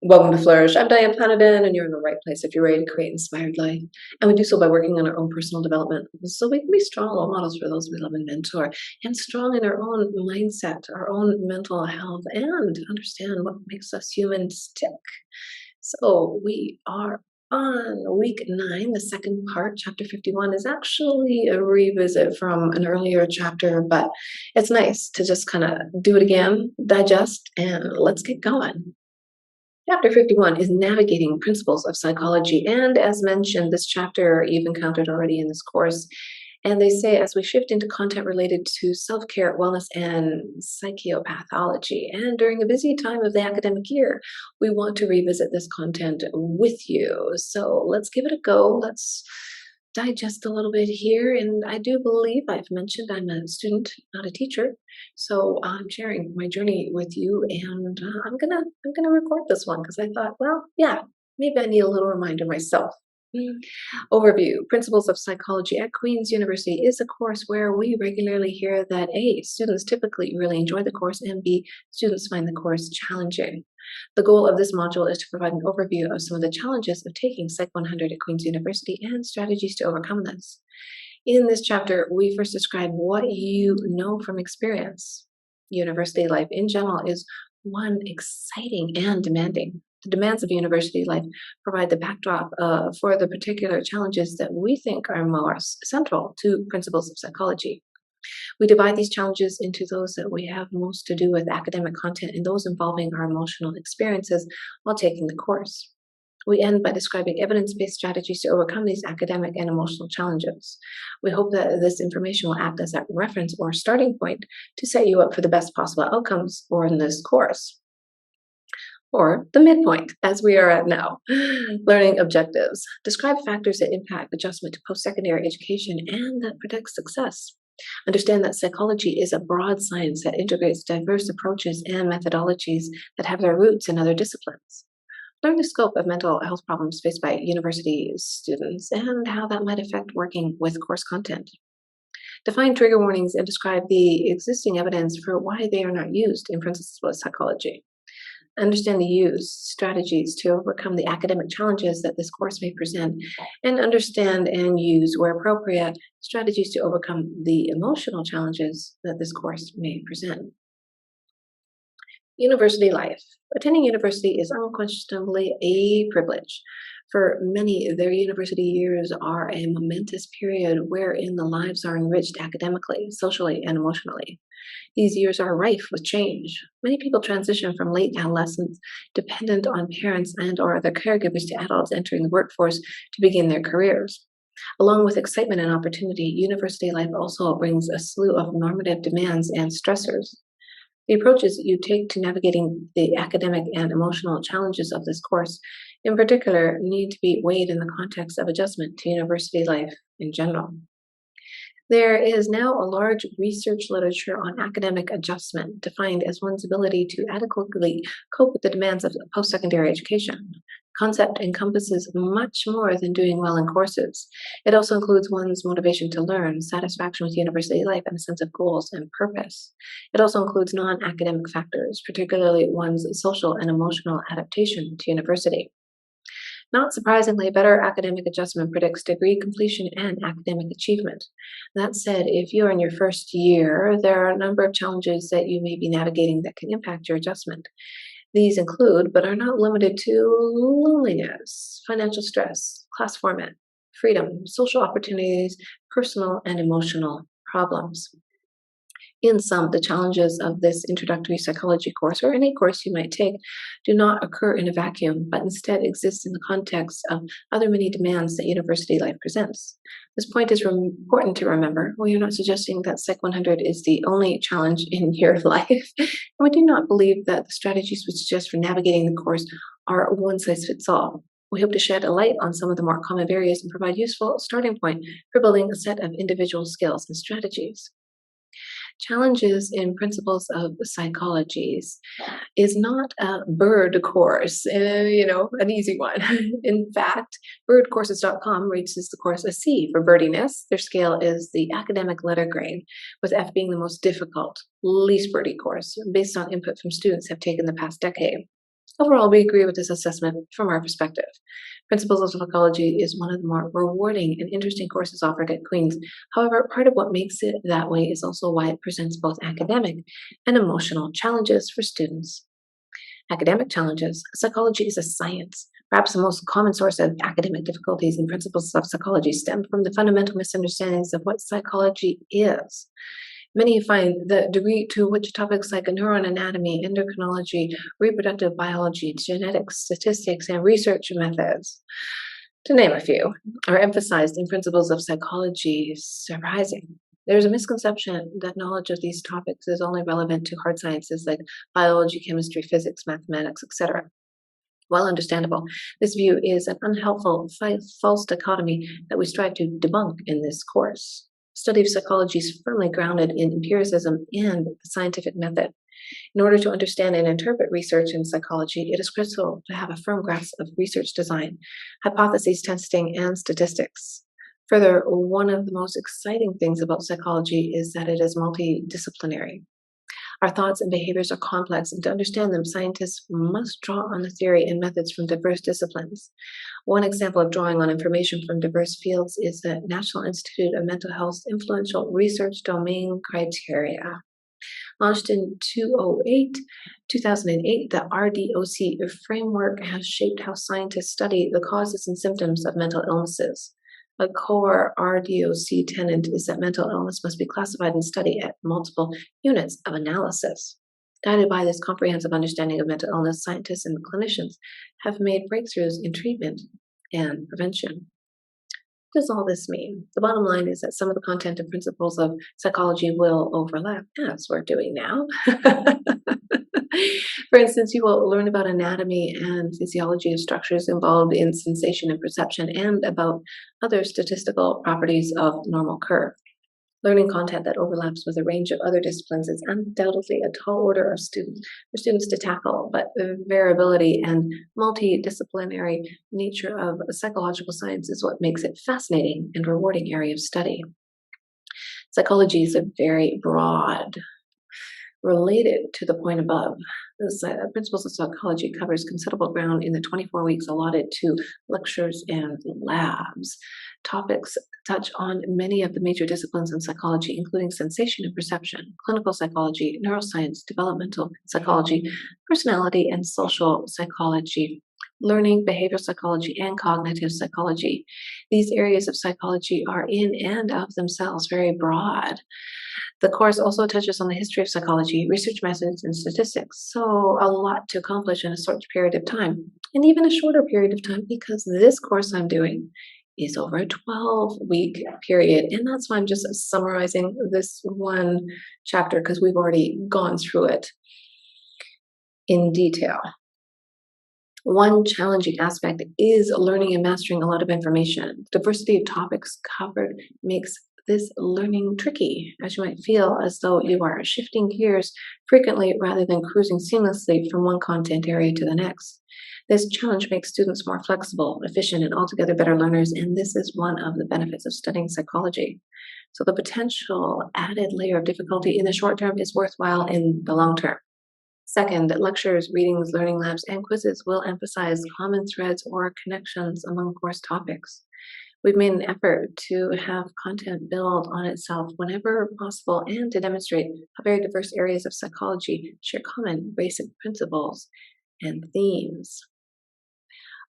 Welcome to Flourish. I'm Diane Planidin, and you're in the right place if you're ready to create an inspired life. And we do so by working on our own personal development so we can be strong role models for those we love and mentor, and strong in our own mindset, our own mental health, and understand what makes us humans tick. So we are on week 9. The second part, chapter 51, is actually a revisit from an earlier chapter, but it's nice to just kind of do it again, digest, and let's get going. Chapter 51 is navigating principles of psychology, and as mentioned, this chapter you've encountered already in this course. And they say as we shift into content related to self-care, wellness, and psychopathology, and during a busy time of the academic year, we want to revisit this content with you. So let's give it a go. Let's digest a little bit here. And I do believe I've mentioned I'm a student, not a teacher. So I'm sharing my journey with you, and I'm gonna record this one because I thought, well, yeah, maybe I need a little reminder myself. Overview. Principles of Psychology at Queen's University is a course where we regularly hear that A, students typically really enjoy the course, and B, students find the course challenging. The goal of this module is to provide an overview of some of the challenges of taking Psych-100 at Queen's University and strategies to overcome this. In this chapter, we first describe what you know from experience. University life in general is one exciting and demanding. The demands of university life provide the backdrop for the particular challenges that we think are most central to principles of psychology. We divide these challenges into those that we have most to do with academic content and those involving our emotional experiences while taking the course. We end by describing evidence-based strategies to overcome these academic and emotional challenges. We hope that this information will act as a reference or starting point to set you up for the best possible outcomes for in this course. Or the midpoint, as we are at now. Learning objectives. Describe factors that impact adjustment to post-secondary education and that predict success. Understand that psychology is a broad science that integrates diverse approaches and methodologies that have their roots in other disciplines. Learn the scope of mental health problems faced by university students and how that might affect working with course content. Define trigger warnings and describe the existing evidence for why they are not used in principles of psychology. Understand the use strategies to overcome the academic challenges that this course may present, and understand and use, where appropriate, strategies to overcome the emotional challenges that this course may present. University life. Attending university is unquestionably a privilege. For many, their university years are a momentous period wherein the lives are enriched academically, socially, and emotionally. These years are rife with change. Many people transition from late adolescence, dependent on parents and or other caregivers, to adults entering the workforce to begin their careers. Along with excitement and opportunity, university life also brings a slew of normative demands and stressors. The approaches you take to navigating the academic and emotional challenges of this course, in particular, need to be weighed in the context of adjustment to university life in general. There is now a large research literature on academic adjustment, defined as one's ability to adequately cope with the demands of post-secondary education. The concept encompasses much more than doing well in courses. It also includes one's motivation to learn, satisfaction with university life, and a sense of goals and purpose. It also includes non-academic factors, particularly one's social and emotional adaptation to university. Not surprisingly, better academic adjustment predicts degree completion and academic achievement. That said, if you're in your first year, there are a number of challenges that you may be navigating that can impact your adjustment. These include, but are not limited to, loneliness, financial stress, class format, freedom, social opportunities, personal and emotional problems. In sum, the challenges of this introductory psychology course, or any course you might take, do not occur in a vacuum, but instead exist in the context of other many demands that university life presents. This point is important to remember. We are not suggesting that Psych-100 is the only challenge in your life, and we do not believe that the strategies we suggest for navigating the course are one-size-fits-all. We hope to shed a light on some of the more common barriers and provide useful starting point for building a set of individual skills and strategies. Challenges in principles of psychologies is not a bird course, an easy one. In fact, birdcourses.com rates the course a C for birdiness. Their scale is the academic letter grade, with F being the most difficult, least birdie course, based on input from students have taken the past decade. Overall, we agree with this assessment from our perspective. Principles of Psychology is one of the more rewarding and interesting courses offered at Queen's. However, part of what makes it that way is also why it presents both academic and emotional challenges for students. Academic challenges. Psychology is a science. Perhaps the most common source of academic difficulties in principles of psychology stem from the fundamental misunderstandings of what psychology is. Many find the degree to which topics like neuron anatomy, endocrinology, reproductive biology, genetics, statistics, and research methods, to name a few, are emphasized in principles of psychology surprising. There's a misconception that knowledge of these topics is only relevant to hard sciences like biology, chemistry, physics, mathematics, etc. While understandable, this view is an unhelpful, false dichotomy that we strive to debunk in this course. Study of psychology is firmly grounded in empiricism and the scientific method. In order to understand and interpret research in psychology, it is critical to have a firm grasp of research design, hypotheses testing, and statistics. Further, one of the most exciting things about psychology is that it is multidisciplinary. Our thoughts and behaviors are complex, and to understand them, scientists must draw on the theory and methods from diverse disciplines. One example of drawing on information from diverse fields is the National Institute of Mental Health's influential research domain criteria. Launched in 2008, the RDOC framework has shaped how scientists study the causes and symptoms of mental illnesses. A core RDOC tenet is that mental illness must be classified and studied at multiple units of analysis. Guided by this comprehensive understanding of mental illness, scientists and clinicians have made breakthroughs in treatment and prevention. What does all this mean? The bottom line is that some of the content and principles of psychology will overlap, as we're doing now. For instance, you will learn about anatomy and physiology of structures involved in sensation and perception, and about other statistical properties of normal curve. Learning content that overlaps with a range of other disciplines is undoubtedly a tall order for students to tackle, but the variability and multidisciplinary nature of psychological science is what makes it fascinating and rewarding area of study. Psychology is a very broad. Related to the point above, the Principles of Psychology covers considerable ground in the 24 weeks allotted to lectures and labs. Topics touch on many of the major disciplines in psychology, including sensation and perception, clinical psychology, neuroscience, developmental psychology, personality and social psychology, learning, behavioral psychology, and cognitive psychology. These areas of psychology are in and of themselves very broad. The course also touches on the history of psychology, research methods, and statistics, so a lot to accomplish in a short period of time, and even a shorter period of time because this course I'm doing is over a 12-week period, and that's why I'm just summarizing this one chapter because we've already gone through it in detail. One challenging aspect is learning and mastering a lot of information. Diversity of topics covered makes this learning tricky, as you might feel as though you are shifting gears frequently rather than cruising seamlessly from one content area to the next. This challenge makes students more flexible, efficient, and altogether better learners, and this is one of the benefits of studying psychology. So the potential added layer of difficulty in the short term is worthwhile in the long term. Second, lectures, readings, learning labs, and quizzes will emphasize common threads or connections among course topics. We've made an effort to have content build on itself whenever possible and to demonstrate how very diverse areas of psychology share common basic principles and themes.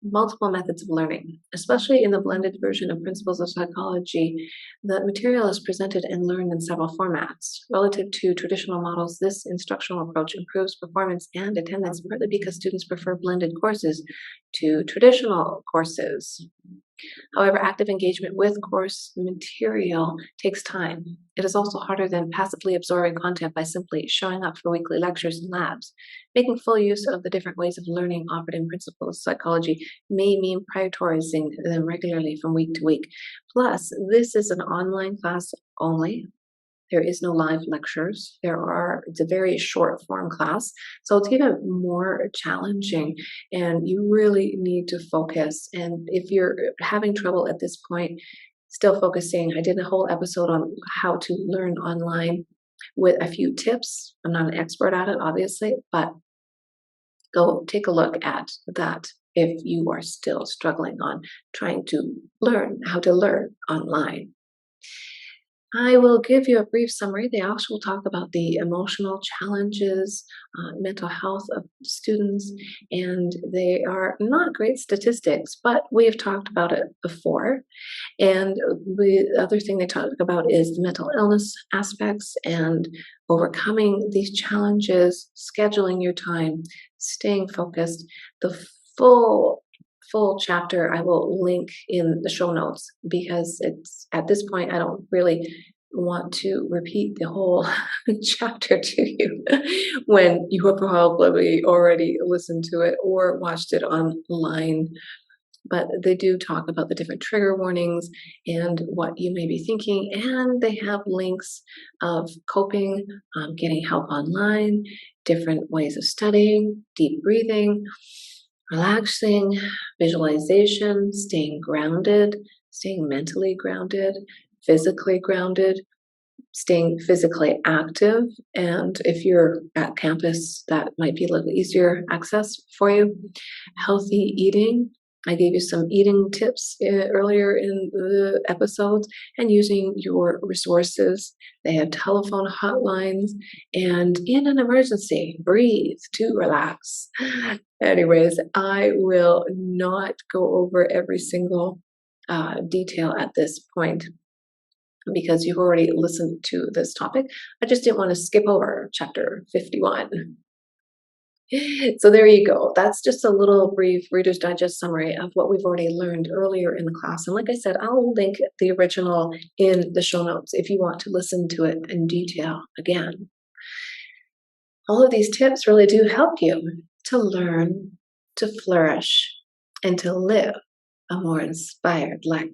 Multiple methods of learning, especially in the blended version of Principles of Psychology, the material is presented and learned in several formats. Relative to traditional models, this instructional approach improves performance and attendance, partly because students prefer blended courses to traditional courses. However, active engagement with course material takes time. It is also harder than passively absorbing content by simply showing up for weekly lectures and labs. Making full use of the different ways of learning offered in Principles of Psychology may mean prioritizing them regularly from week to week. Plus, this is an online class only. There is no live lectures. It's a very short form class, so it's even more challenging and you really need to focus. And if you're having trouble at this point, still focusing, I did a whole episode on how to learn online with a few tips. I'm not an expert at it, obviously, but Go take a look at that if you are still struggling on trying to learn how to learn online. I will give you a brief summary. They also talk about the emotional challenges, mental health of students, and they are not great statistics, but we've talked about it before. And the other thing they talk about is the mental illness aspects and overcoming these challenges, scheduling your time, staying focused. The full chapter I will link in the show notes because it's at this point I don't really want to repeat the whole chapter to you when you have probably already listened to it or watched it online, but they do talk about the different trigger warnings and what you may be thinking. And they have links of coping, getting help online, different ways of studying, deep breathing, relaxing, visualization, staying grounded, staying mentally grounded, physically grounded, staying physically active. And if you're at campus, that might be a little easier access for you. Healthy eating. I gave you some eating tips earlier in the episodes, and using your resources. They have telephone hotlines, and in an emergency, breathe to relax. Anyways, I will not go over every single detail at this point because you've already listened to this topic. I just didn't want to skip over chapter 51. So there you go. That's just a little brief Reader's Digest summary of what we've already learned earlier in the class. And like I said, I'll link the original in the show notes if you want to listen to it in detail again. All of these tips really do help you to learn, to flourish, and to live a more inspired life.